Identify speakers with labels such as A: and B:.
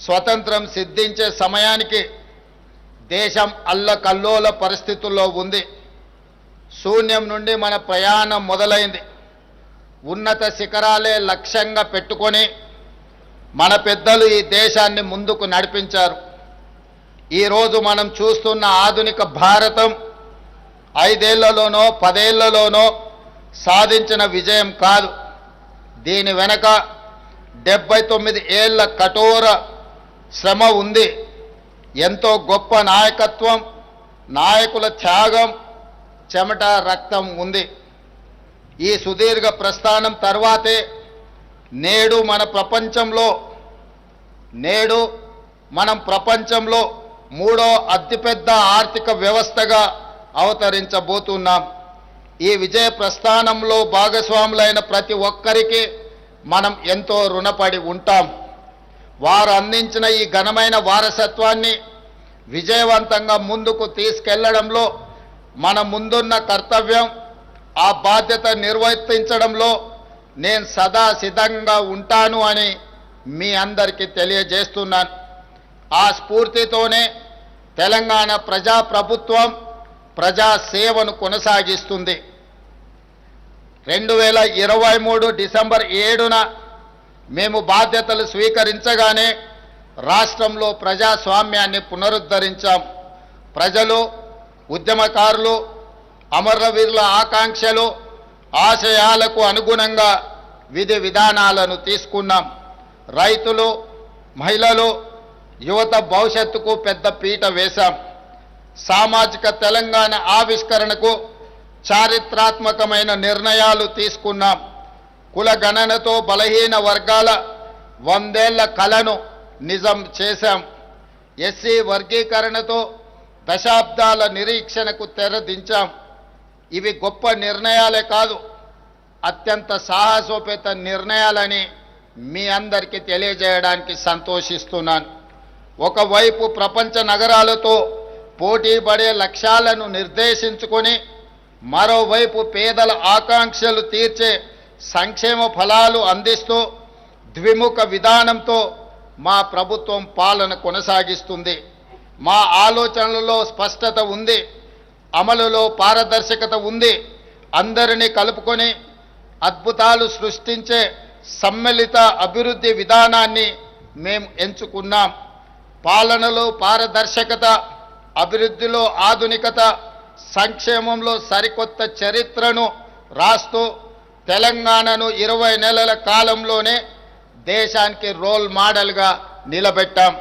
A: స్వతంత్రం సిద్ధించే సమయానికి దేశం అల్లకల్లోల పరిస్థితుల్లో ఉంది. శూన్యం నుండి మన ప్రయాణం మొదలైంది. ఉన్నత శిఖరాలే లక్ష్యంగా పెట్టుకొని మన పెద్దలు ఈ దేశాన్ని ముందుకు నడిపించారు. ఈరోజు మనం చూస్తున్న ఆధునిక భారతం 5 ఏళ్లలోనో 10 ఏళ్లలోనో సాధించిన విజయం కాదు. దీని వెనక 79 ఏళ్ల కఠోర శ్రమ ఉంది. ఎంతో గొప్ప నాయకత్వం, నాయకుల త్యాగం, చెమట, రక్తం ఉంది. ఈ సుదీర్ఘ ప్రస్థానం తర్వాతే నేడు మనం ప్రపంచంలో 3వ అతిపెద్ద ఆర్థిక వ్యవస్థగా అవతరించబోతున్నాం. ఈ విజయ ప్రస్థానంలో భాగస్వాములైన ప్రతి ఒక్కరికి మనం ఎంతో రుణపడి ఉంటాం. వారు అందించిన ఈ ఘనమైన వారసత్వాన్ని విజయవంతంగా ముందుకు తీసుకెళ్లడంలో మన ముందున్న కర్తవ్యం, ఆ బాధ్యత నిర్వర్తించడంలో నేను సదా సిద్ధంగా ఉంటాను అని మీ అందరికీ తెలియజేస్తున్నాను. ఆ స్ఫూర్తితోనే తెలంగాణ ప్రజాప్రభుత్వం ప్రజా సేవను కొనసాగిస్తుంది. 2023 డిసెంబర్ 7న మేము బాధ్యతలు స్వీకరించగానే రాష్ట్రంలో ప్రజాస్వామ్యాన్ని పునరుద్ధరించాం. ప్రజలు, ఉద్యమకారులు, అమరవీరుల ఆకాంక్షలు, ఆశయాలకు అనుగుణంగా విధి విధానాలను తీసుకున్నాం. రైతులు, మహిళలు, యువత భవిష్యత్తుకు పెద్ద పీట వేశాం. సామాజిక తెలంగాణ ఆవిష్కరణకు చారిత్రాత్మకమైన నిర్ణయాలు తీసుకున్నాం. కుల గణనతో బలహీన వర్గాల 100 ఏళ్ల కలను నిజం చేశాం. ఎస్సీ వర్గీకరణతో దశాబ్దాల నిరీక్షణకు తెరదించాం. ఇవి గొప్ప నిర్ణయాలే కాదు, అత్యంత సాహసోపేత నిర్ణయాలని మీ అందరికీ తెలియజేయడానికి సంతోషిస్తున్నాను. ఒకవైపు ప్రపంచ నగరాలతో పోటీ పడే లక్ష్యాలను నిర్దేశించుకొని, మరోవైపు పేదల ఆకాంక్షలు తీర్చే సంక్షేమ ఫలాలు అందిస్తూ ద్విముఖ విధానంతో మా ప్రభుత్వం పాలన కొనసాగిస్తుంది. మా ఆలోచనలలో స్పష్టత ఉంది, అమలులో పారదర్శకత ఉంది. అందరినీ కలుపుకొని అద్భుతాలు సృష్టించే సమ్మిళిత అభివృద్ధి విధానాన్ని మేము ఎంచుకున్నాం. పాలనలో పారదర్శకత, అభివృద్ధిలో ఆధునికత, సంక్షేమంలో సరికొత్త చరిత్రను రాస్తూ తెలంగాణను 20 నెలల కాలంలోనే దేశానికి రోల్ మోడల్గా నిలబెట్టాం.